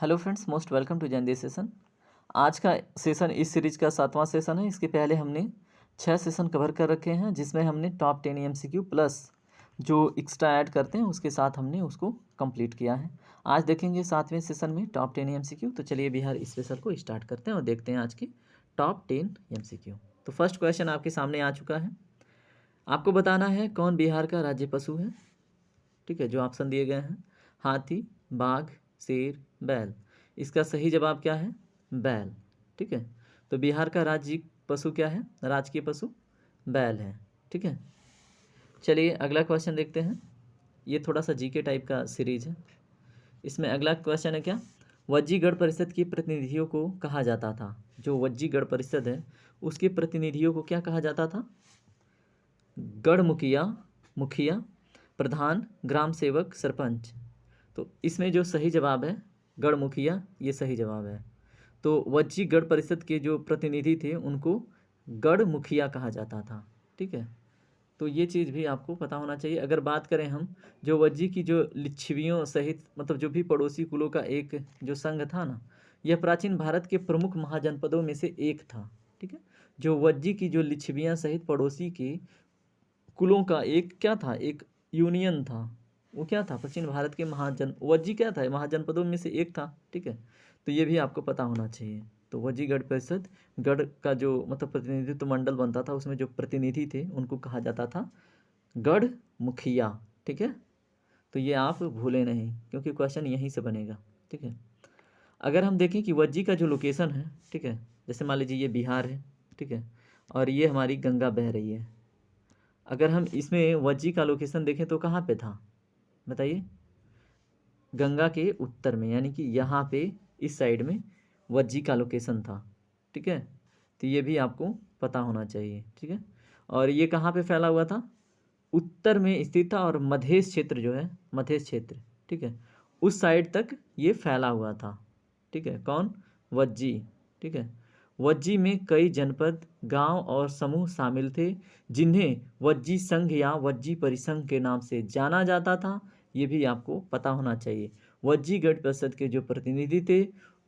Hello friends, most welcome to join this session. आज का session इस सीरीज का 7वां सेशन है। इसके पहले हमने 6 सेशन कवर कर रखे हैं, जिसमें हमने टॉप 10 एमसीक्यू प्लस जो एक्स्ट्रा ऐड करते हैं उसके साथ हमने उसको कंप्लीट किया है। आज देखेंगे 7वें सेशन में टॉप 10 एमसीक्यू। तो चलिए बिहार स्पेशल को स्टार्ट करते हैं और देखते हैं आज की टॉप 10 एमसीक्यू। तो फर्स्ट क्वेश्चन आपके सामने आ चुका है। आपको बताना है कौन बिहार का राज्य पशु है। ठीक है, जो ऑप्शन दिए गए हैं हाथी, बाघ, शेर, बैल। इसका सही जवाब क्या है? बैल। ठीक है, तो बिहार का राज्य पशु क्या है? राजकीय पशु बैल है। ठीक है, चलिए अगला क्वेश्चन देखते हैं। ये थोड़ा सा जीके टाइप का सीरीज है। इसमें अगला क्वेश्चन है क्या? वज्जी गढ़ परिषद के प्रतिनिधियों को कहा जाता था। जो वज्जी गढ़ परिषद है उसके प्रतिनिधियों को क्या कहा जाता था? गढ़ मुखिया, मुखिया, प्रधान, ग्राम सेवक, सरपंच। तो इसमें जो सही जवाब है गढ़ मुखिया, ये सही जवाब है। तो वज्जी गढ़ परिषद के जो प्रतिनिधि थे उनको गढ़ मुखिया कहा जाता था। ठीक है, तो ये चीज़ भी आपको पता होना चाहिए। अगर बात करें हम जो वज्जी की जो लिच्छवियों सहित मतलब जो भी पड़ोसी कुलों का एक जो संघ था ना, यह प्राचीन भारत के प्रमुख महाजनपदों में से एक था। ठीक है, जो वज्जी की जो लिच्छवियाँ सहित पड़ोसी के कुलों का एक क्या था, एक यूनियन था। वो क्या था? प्राचीन भारत के महाजन वज्जी क्या था? महाजनपदों में से एक था। ठीक है, तो ये भी आपको पता होना चाहिए। तो वज्जी गढ़ परिषद, गढ़ का जो मतलब प्रतिनिधित्व मंडल बनता था उसमें जो प्रतिनिधि थे उनको कहा जाता था गढ़ मुखिया। ठीक है, तो ये आप भूले नहीं क्योंकि क्वेश्चन यहीं से बनेगा। ठीक है, अगर हम देखें कि वज्जी का जो लोकेशन है, ठीक है, जैसे मान लीजिए ये बिहार है, ठीक है, और ये हमारी गंगा बह रही है। अगर हम इसमें वज्जी का लोकेशन देखें तो कहाँ पे था बताइए? गंगा के उत्तर में, यानी कि यहाँ पे इस साइड में वज्जी का लोकेशन था। ठीक है, तो ये भी आपको पता होना चाहिए। ठीक है, और ये कहाँ पे फैला हुआ था? उत्तर में स्थित था, और मधेश क्षेत्र जो है, मधेश क्षेत्र, ठीक है, उस साइड तक ये फैला हुआ था। ठीक है, कौन? वज्जी। ठीक है, वज्जी में कई जनपद, गांव और समूह शामिल थे जिन्हें वज्जी संघ या वज्जी परिसंघ के नाम से जाना जाता था। ये भी आपको पता होना चाहिए। वज्जी गढ़ परिषद के जो प्रतिनिधि थे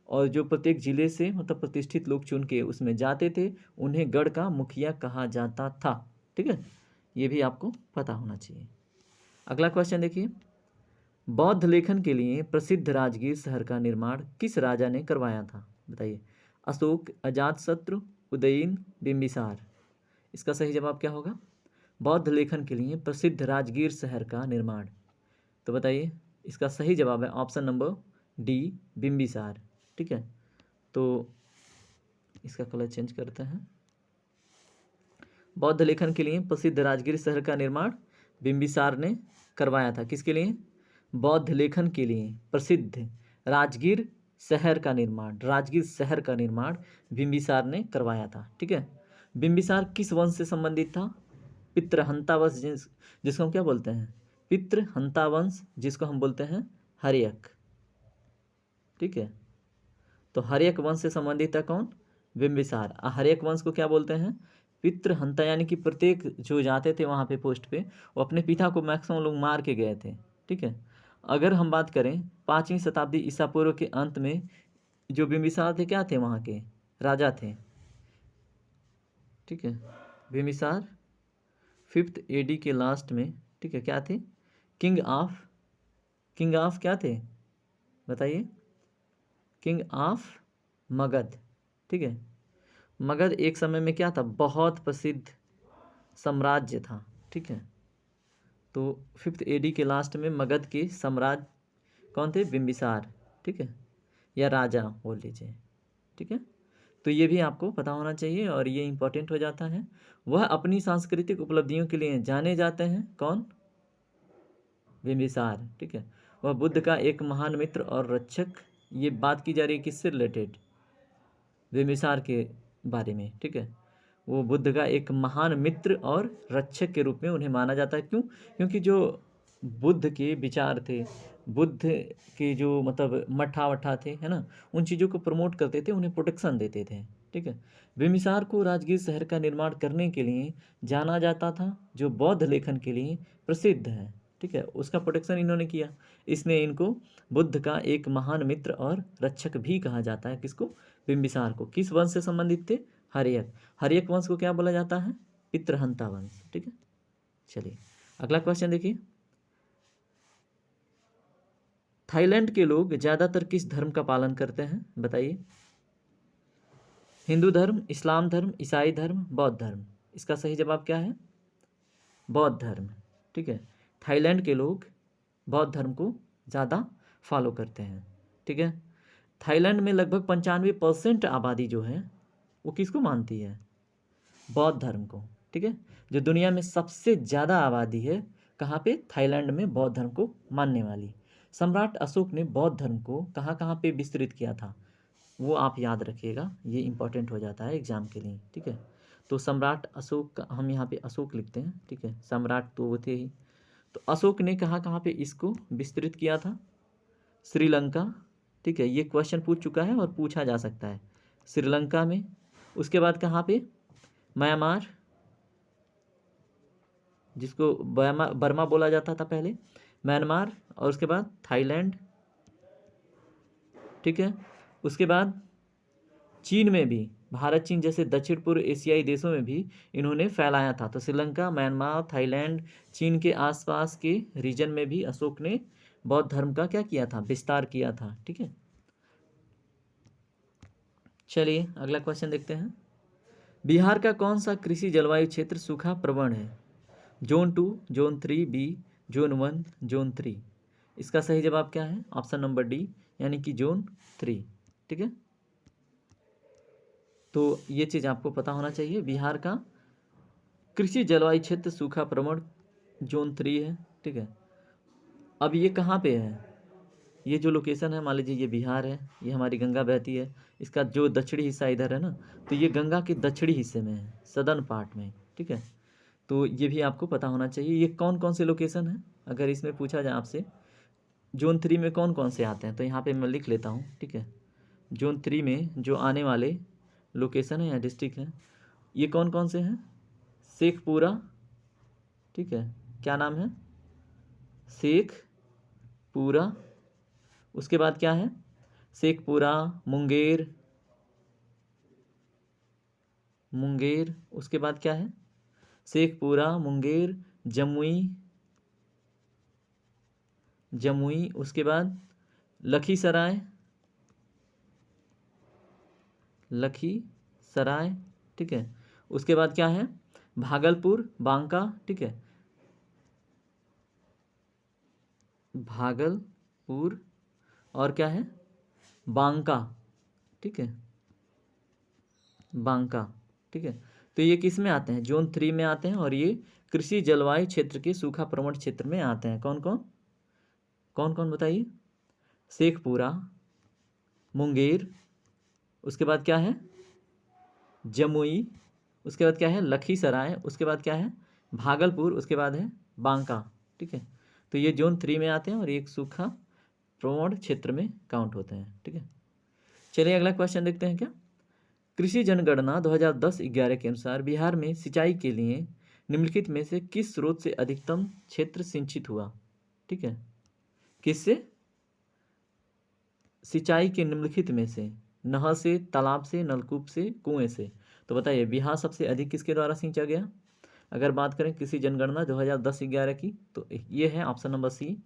और जो प्रत्येक जिले से मतलब प्रतिष्ठित लोग चुन के उसमें जाते थे, उन्हें गढ़ का मुखिया कहा जाता था। ठीक है, ये भी आपको पता होना चाहिए। अगला क्वेश्चन देखिए, बौद्ध लेखन के लिए प्रसिद्ध राजगीर शहर का निर्माण किस राजा ने करवाया था? बताइए। अशोक, अजातशत्रु, उदयन, बिंबिसार। इसका सही जवाब क्या होगा? बौद्ध लेखन के लिए प्रसिद्ध राजगीर शहर का निर्माण, तो बताइए इसका सही जवाब है ऑप्शन नंबर डी, बिंबिसार। ठीक है, तो इसका कलर चेंज करते हैं। बौद्ध लेखन के लिए प्रसिद्ध राजगीर शहर का निर्माण बिंबिसार ने करवाया था। किसके लिए? बौद्ध लेखन के लिए प्रसिद्ध राजगीर शहर का निर्माण, राजगीर शहर का निर्माण बिंबिसार ने करवाया था। ठीक है, बिंबिसार किस वंश से संबंधित था? पितृहंता वंश, जिसको हम क्या बोलते हैं? पितृहंता वंश, जिसको हम बोलते हैं हर्यक। ठीक है, तो हर्यक वंश से संबंधित है कौन? बिंबिसार। हर्यक वंश को क्या बोलते हैं? पितृहंता, यानी कि प्रत्येक जो जाते थे वहाँ पे पोस्ट पे, वो अपने पिता को मैक्सिमम लोग मार के गए थे। ठीक है, अगर हम बात करें 5वीं शताब्दी ईसा पूर्व के अंत में जो बिंबिसार थे क्या थे? वहाँ के राजा थे। ठीक है, बिंबिसार 5th AD के लास्ट में, ठीक है, क्या थे? किंग ऑफ क्या थे बताइए? King of Magadh. ठीक है, मगध एक समय में क्या था? बहुत प्रसिद्ध साम्राज्य था। ठीक है, तो 5th AD के लास्ट में मगध के सम्राट कौन थे? बिंबिसार। ठीक है, या राजा बोल लीजिए। ठीक है, तो ये भी आपको पता होना चाहिए और ये इम्पोर्टेंट हो जाता है। वह अपनी सांस्कृतिक उपलब्धियों के लिए जाने जाते हैं। कौन? बिंबिसार। ठीक है, वह बुद्ध का एक महान मित्र और रक्षक। ये बात की जा रही है किससे रिलेटेड? बिंबिसार के बारे में। ठीक है, वो बुद्ध का एक महान मित्र और रक्षक के रूप में उन्हें माना जाता है। क्यों? क्योंकि जो बुद्ध के विचार थे, बुद्ध के जो मतलब मठा वठा थे, है ना, उन चीज़ों को प्रमोट करते थे, उन्हें प्रोटेक्शन देते थे। ठीक है, बिंबिसार को राजगीर शहर का निर्माण करने के लिए जाना जाता था, जो बौद्ध लेखन के लिए प्रसिद्ध है। ठीक है, उसका प्रोटेक्शन इन्होंने किया। इसने इनको बुद्ध का एक महान मित्र और रक्षक भी कहा जाता है। किसको? बिंबिसार को। किस वंश से संबंधित थे? हर्यक। हर्यक वंश को क्या बोला जाता है? पितृहंता वंश। ठीक है, चलिए अगला क्वेश्चन देखिए। थाईलैंड के लोग ज़्यादातर किस धर्म का पालन करते हैं? बताइए। हिंदू धर्म, इस्लाम धर्म, ईसाई धर्म, बौद्ध धर्म। इसका सही जवाब क्या है? बौद्ध धर्म। ठीक है, थाईलैंड के लोग बौद्ध धर्म को ज़्यादा फॉलो करते हैं। ठीक है, थाईलैंड में लगभग 95% आबादी जो है वो किसको मानती है? बौद्ध धर्म को। ठीक है, जो दुनिया में सबसे ज़्यादा आबादी है कहाँ पे? थाईलैंड में बौद्ध धर्म को मानने वाली। सम्राट अशोक ने बौद्ध धर्म को कहाँ कहाँ पे विस्तृत किया था वो आप याद रखिएगा, ये इंपॉर्टेंट हो जाता है एग्जाम के लिए। ठीक है, तो सम्राट अशोक का हम यहाँ पे अशोक लिखते हैं। ठीक है, सम्राट तो वो थे ही। तो अशोक ने कहाँ कहाँ पे इसको विस्तृत किया था? श्रीलंका। ठीक है, ये क्वेश्चन पूछ चुका है और पूछा जा सकता है। श्रीलंका में। उसके बाद कहाँ पे? म्यांमार, जिसको बर्मा बोला जाता था पहले, म्यांमार। और उसके बाद थाईलैंड। ठीक है, उसके बाद चीन में भी, भारत चीन जैसे दक्षिण पूर्व एशियाई देशों में भी इन्होंने फैलाया था। तो श्रीलंका, म्यांमार, थाईलैंड, चीन के आसपास के रीजन में भी अशोक ने बौद्ध धर्म का क्या किया था? विस्तार किया था। ठीक है, चलिए अगला क्वेश्चन देखते हैं। बिहार का कौन सा कृषि जलवायु क्षेत्र सूखा प्रवण है? Zone 2, zone 3B, zone 1, zone 3। इसका सही जवाब क्या है? ऑप्शन नंबर डी, यानी कि जोन 3। ठीक है, तो ये चीज़ आपको पता होना चाहिए। बिहार का कृषि जलवायु क्षेत्र सूखा प्रवण जोन 3 है। ठीक है, अब ये कहाँ पे है? ये जो लोकेशन है, मान लीजिए ये बिहार है, ये हमारी गंगा बहती है, इसका जो दक्षिणी हिस्सा इधर है ना, तो ये गंगा के दक्षिणी हिस्से में है, सदर्न पार्ट में। ठीक है, तो ये भी आपको पता होना चाहिए। ये कौन कौन से लोकेशन है अगर इसमें पूछा जाए आपसे, जोन 3 में कौन कौन से आते हैं, तो यहाँ पे मैं लिख लेता हूँ। ठीक है, जोन 3 में जो आने वाले लोकेशन है या डिस्ट्रिक्ट है, ये कौन कौन से हैं? शेखपुरा। ठीक है, क्या नाम है? शेखपुरा। उसके बाद क्या है? शेखपुरा, मुंगेर, मुंगेर। उसके बाद क्या है? शेखपुरा, मुंगेर, जमुई, जमुई। उसके बाद लखीसराय, लखीसराय। ठीक है, उसके बाद क्या है? भागलपुर, बांका। ठीक है, भागलपुर। और क्या है? बांका। ठीक है, बांका। ठीक है, तो ये किस में आते हैं? जोन 3 में आते हैं और ये कृषि जलवायु क्षेत्र के सूखा प्रवण क्षेत्र में आते हैं। कौन कौन? कौन कौन बताइए? शेखपुरा, मुंगेर। उसके बाद क्या है? जमुई। उसके बाद क्या है? लखीसराय। उसके बाद क्या है? भागलपुर। उसके बाद है बांका। ठीक है, तो ये जोन 3 में आते हैं और एक सूखा प्रवण क्षेत्र में काउंट होते हैं। ठीक है, चलिए अगला क्वेश्चन देखते हैं। क्या कृषि जनगणना 2010-11 के अनुसार बिहार में सिंचाई के लिए निम्नलिखित में से किस स्रोत से अधिकतम क्षेत्र सिंचित हुआ? ठीक है, किससे? सिंचाई के निम्नलिखित में से, नहर से, तालाब से, नलकूप से, कुएं से। तो बताइए बिहार सबसे अधिक किसके द्वारा सिंचा गया? अगर बात करें कृषि जनगणना 2010-11 की, तो ये है ऑप्शन नंबर सी,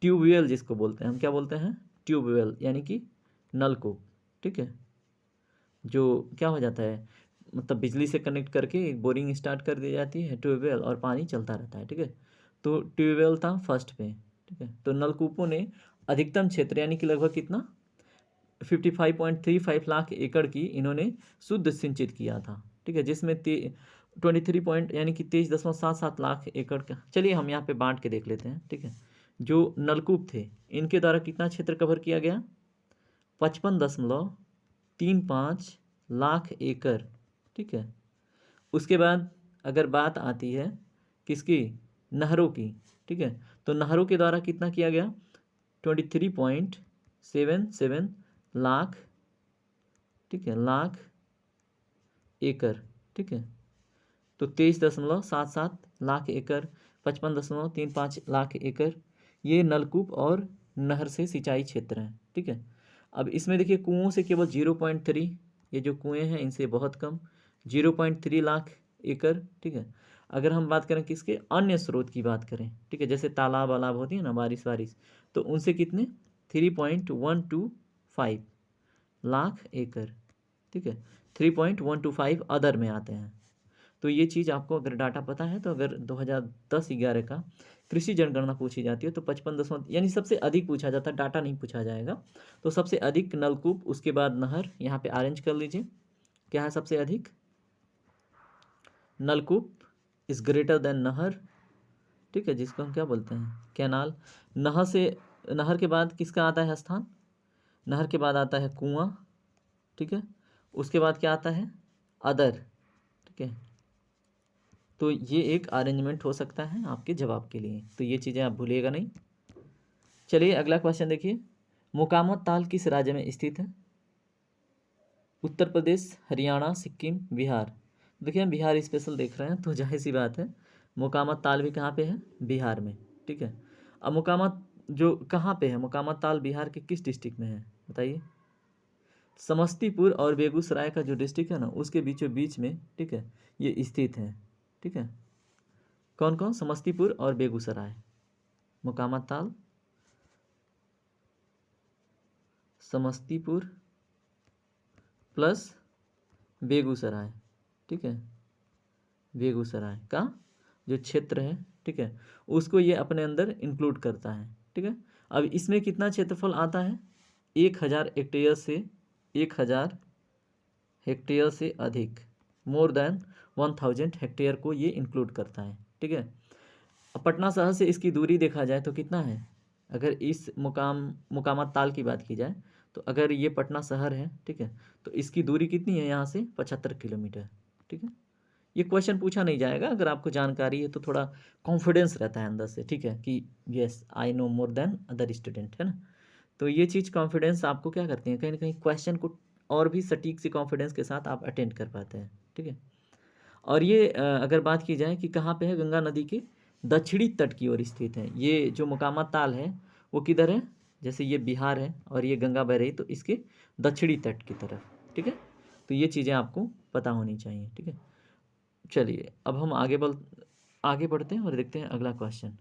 ट्यूबवेल जिसको बोलते हैं। हम क्या बोलते हैं? ट्यूबवेल, यानी कि नलकूप। ठीक है, जो क्या हो जाता है, मतलब बिजली से कनेक्ट करके एक बोरिंग स्टार्ट कर दी जाती है, ट्यूबवेल, और पानी चलता रहता है। ठीक है, तो ट्यूबवेल था फर्स्ट पे। ठीक है, तो नलकूपों ने अधिकतम क्षेत्र यानी कि लगभग कितना, 55.35 लाख एकड़ की इन्होंने शुद्ध सिंचित किया था। ठीक है, जिसमें 23 पॉइंट यानी कि 23.77 लाख एकड़ का। चलिए हम यहाँ पे बांट के देख लेते हैं। ठीक है, जो नलकूप थे इनके द्वारा कितना क्षेत्र कवर किया गया? 55.35 लाख एकड़। ठीक है, उसके बाद अगर बात आती है किसकी? नहरों की। ठीक है, तो नहरों के द्वारा कितना किया गया? 23.77 लाख। ठीक है, लाख एकड़। ठीक है, तो 23.77 लाख एकड़ 55.35 लाख एकड़ ये नलकूप और नहर से सिंचाई क्षेत्र हैं। ठीक है, अब इसमें देखिए कुओं से केवल 0.3, ये जो कुएं हैं इनसे बहुत कम 0.3 लाख एकड़। ठीक है, अगर हम बात करें किसके, अन्य स्रोत की बात करें, ठीक है, जैसे तालाब वालाब होती है ना, बारिश वारिश, तो उनसे कितने 3.125 लाख एकड़। ठीक है, 3.125 अदर में आते हैं। तो ये चीज़ आपको अगर डाटा पता है तो अगर 2010-11 का कृषि जनगणना पूछी जाती है तो 55 यानी सबसे अधिक पूछा जाता है, डाटा नहीं पूछा जाएगा। तो सबसे अधिक नलकूप, उसके बाद नहर, यहाँ पे अरेंज कर लीजिए क्या है सबसे अधिक, नलकूप इज ग्रेटर देन नहर। ठीक है, जिसको हम क्या बोलते हैं, कैनाल। नहर के बाद किसका आता है स्थान, नहर के बाद आता है कुआं। ठीक है, उसके बाद क्या आता है, अदर। ठीक है, तो ये एक अरेंजमेंट हो सकता है आपके जवाब के लिए, तो ये चीज़ें आप भूलिएगा नहीं। चलिए अगला क्वेश्चन देखिए, मोकामा ताल किस राज्य में स्थित है, उत्तर प्रदेश, हरियाणा, सिक्किम, बिहार। देखिए हम बिहार स्पेशल देख रहे हैं तो जाहिर सी बात है मोकामा ताल भी कहाँ पे है, बिहार में। ठीक है, अब मोकामा जो कहाँ पे है, मोकामा ताल बिहार के किस डिस्ट्रिक्ट में है बताइए, समस्तीपुर और बेगूसराय का जो डिस्ट्रिक्ट है ना उसके बीचों बीच में, ठीक है, ये स्थित है। ठीक है, कौन कौन, समस्तीपुर और बेगूसराय, मोकामा ताल, समस्तीपुर प्लस बेगूसराय। ठीक है, बेगूसराय का जो क्षेत्र है, ठीक है, उसको ये अपने अंदर इंक्लूड करता है। ठीक है, अब इसमें कितना क्षेत्रफल आता है, 1000 हेक्टेयर से 1000 हेक्टेयर से अधिक, मोर देन 1000 हेक्टेयर को ये इंक्लूड करता है। ठीक है, अब पटना शहर से इसकी दूरी देखा जाए तो कितना है, अगर इस मुकामा ताल की बात की जाए तो अगर ये पटना शहर है, ठीक है, तो इसकी दूरी कितनी है यहाँ से 75 किलोमीटर। ठीक है, ये क्वेश्चन पूछा नहीं जाएगा, अगर आपको जानकारी है तो थोड़ा कॉन्फिडेंस रहता है अंदर से, ठीक है, कि yes I know more than other student, है ना। तो ये चीज़ कॉन्फिडेंस आपको क्या करती है, कहीं ना कहीं क्वेश्चन को और भी सटीक सी कॉन्फिडेंस के साथ आप अटेंड कर पाते हैं। ठीक है, और ये अगर बात की जाए कि कहाँ पे है, गंगा नदी के दक्षिणी तट की ओर स्थित है। ये जो मोकामा ताल है वो किधर है, जैसे ये बिहार है और ये गंगा बह रही तो इसके दक्षिणी तट की तरफ। ठीक है, तो ये चीज़ें आपको पता होनी चाहिए। ठीक है, चलिए अब हम आगे बढ़ते हैं और देखते हैं अगला क्वेश्चन।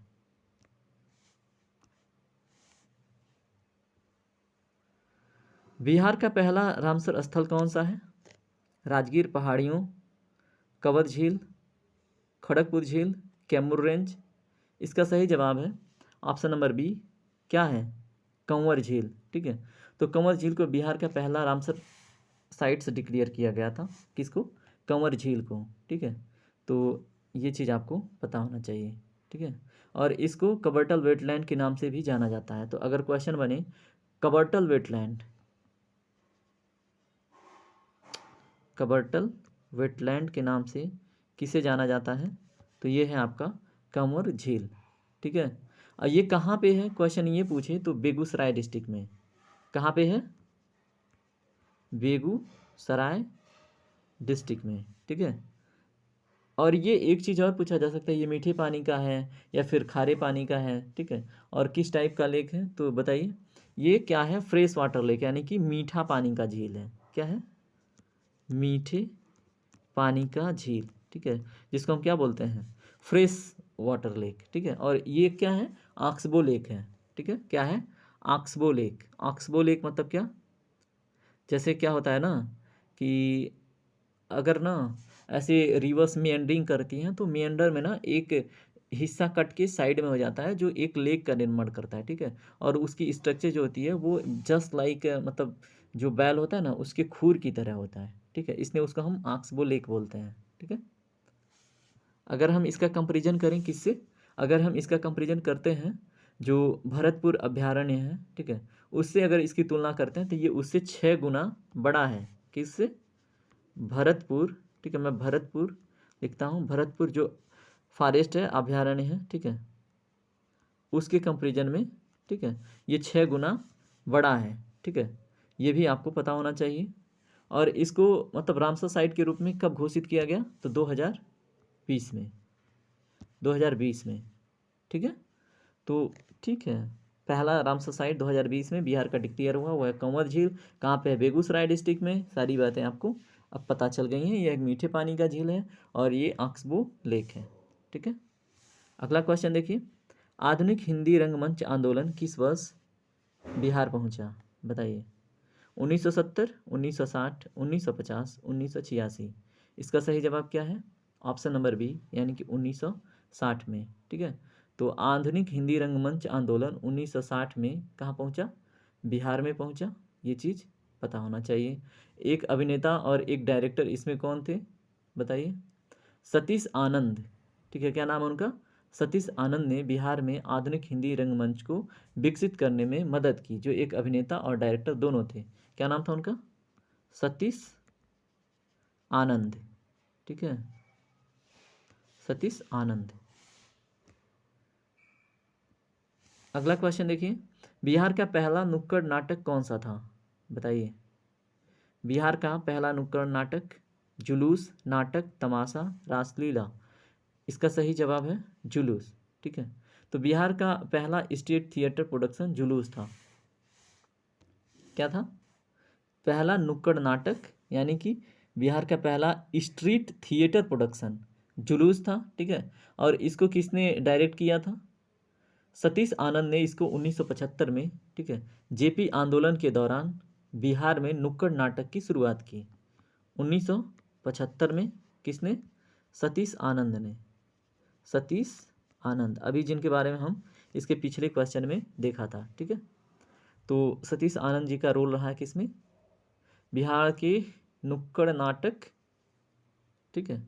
बिहार का पहला रामसर स्थल कौन सा है, राजगीर पहाड़ियों, कंवर झील, खड़गपुर झील, कैमूर रेंज। इसका सही जवाब है ऑप्शन नंबर बी, क्या है, कंवर झील। ठीक है, तो कंवर झील को बिहार का पहला रामसर साइट से डिक्लेयर किया गया था, किसको, कंवर झील को। ठीक है, तो ये चीज़ आपको पता होना चाहिए। ठीक है, और इसको कबर्टल वेटलैंड के नाम से भी जाना जाता है। तो अगर क्वेश्चन बने कबर्टल वेटलैंड के नाम से किसे जाना जाता है, तो ये है आपका कंवर झील। ठीक है, और ये कहाँ पे है, क्वेश्चन ये पूछे तो बेगूसराय डिस्ट्रिक्ट में। कहाँ पे है, बेगूसराय डिस्ट्रिक्ट में। ठीक है, और ये एक चीज़ और पूछा जा सकता है, ये मीठे पानी का है या फिर खारे पानी का है। ठीक है, और किस टाइप का लेक है, तो बताइए ये क्या है, फ्रेश वाटर लेक, यानी कि मीठा पानी का झील है। क्या है, मीठे पानी का झील। ठीक है, जिसको हम क्या बोलते हैं, फ्रेश वाटर लेक। ठीक है, और ये क्या है, ऑक्सबो लेक है। ठीक है, क्या है, ऑक्सबो लेक। ऑक्सबो लेक मतलब क्या, जैसे क्या होता है ना कि अगर ना ऐसे रिवर्स मेंडरिंग करती हैं तो मेंडर में ना एक हिस्सा कट के साइड में हो जाता है जो एक लेक का निर्माण करता है। ठीक है, और उसकी स्ट्रक्चर जो होती है वो जस्ट लाइक मतलब जो बैल होता है ना उसके खूर की तरह होता है। ठीक है, इसलिए उसको हम ऑक्सबो लेक बोलते हैं। ठीक है, अगर हम इसका कंपैरिजन करें किससे, अगर हम इसका कंपैरिजन करते हैं जो भरतपुर अभयारण्य है, ठीक है, उससे अगर इसकी तुलना करते हैं तो ये उससे 6 गुना बड़ा है। किससे, भरतपुर। ठीक है, मैं भरतपुर लिखता हूँ, भरतपुर जो फॉरेस्ट है, अभयारण्य है, ठीक है, उसके कंपैरिजन में। ठीक है, ये 6 गुना बड़ा है। ठीक है, ये भी आपको पता होना चाहिए। और इसको मतलब रामसर साइट के रूप में कब घोषित किया गया, तो 2020 में, 2020 में। ठीक है। तो ठीक है, पहला रामसर साइट 2020 में बिहार का डिक्लेयर हुआ, वो है कंवर झील। कहाँ पे है? बेगूसराय डिस्ट्रिक्ट में। सारी बातें आपको अब पता चल गई हैं। ये एक मीठे पानी का झील है और ये ऑक्सबो लेक है। ठीक है, अगला क्वेश्चन देखिए, आधुनिक हिंदी रंगमंच आंदोलन किस वर्ष बिहार पहुंचा? बताइए। 1970, 1960, 1950, 1986। इसका सही जवाब क्या है? ऑप्शन नंबर बी, यानी कि 1960 में। ठीक है, तो आधुनिक हिंदी रंगमंच आंदोलन 1960 में कहाँ पहुंचा? बिहार में पहुंचा। ये चीज़ पता होना चाहिए। एक अभिनेता और एक डायरेक्टर इसमें कौन थे? बताइए। सतीश आनंद। ठीक है, क्या नाम है उनका? सतीश आनंद ने बिहार में आधुनिक हिंदी रंगमंच को विकसित करने में मदद की। जो एक अभिनेता और डायरेक्टर दोनों थे, क्या नाम था उनका? सतीश आनंद। ठीक है, सतीश आनंद। अगला क्वेश्चन देखिए, बिहार का पहला नुक्कड़ नाटक कौन सा था? बताइए। बिहार का पहला नुक्कड़ नाटक, जुलूस, नाटक, तमाशा, रासलीला। इसका सही जवाब है जुलूस। ठीक है, तो बिहार का पहला स्टेट थिएटर प्रोडक्शन जुलूस था। क्या था? पहला नुक्कड़ नाटक, यानी कि बिहार का पहला स्ट्रीट थिएटर प्रोडक्शन जुलूस था। ठीक है, और इसको किसने डायरेक्ट किया था? सतीश आनंद ने इसको 1975 में, ठीक है, जेपी आंदोलन के दौरान बिहार में नुक्कड़ नाटक की शुरुआत की। 1975 में किसने? सतीश आनंद ने। सतीश आनंद, अभी जिनके बारे में हम इसके पिछले क्वेश्चन में देखा था। ठीक है, तो सतीश आनंद जी का रोल रहा है किसमें? बिहार के नुक्कड़ नाटक। ठीक है,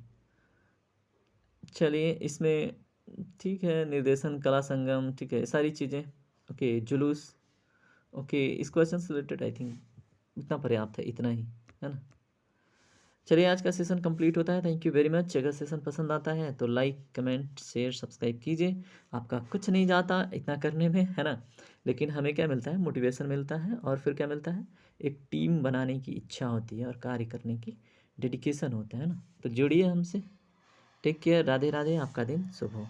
चलिए इसमें ठीक है, निर्देशन, कला संगम, ठीक है, सारी चीज़ें। ओके, जुलूस। ओके, इस क्वेश्चन से रिलेटेड आई थिंक इतना पर्याप्त है, इतना ही है ना। चलिए आज का सेशन कंप्लीट होता है। Thank you very much. अगर सेशन पसंद आता है तो लाइक, कमेंट, शेयर, सब्सक्राइब कीजिए। आपका कुछ नहीं जाता इतना करने में, है ना, लेकिन हमें क्या मिलता है? मोटिवेशन मिलता है, और फिर क्या मिलता है? एक टीम बनाने की इच्छा होती है और कार्य करने की डेडिकेशन होता है ना। तो जुड़िए हमसे। टेक केयर, राधे राधे, आपका दिन शुभ हो।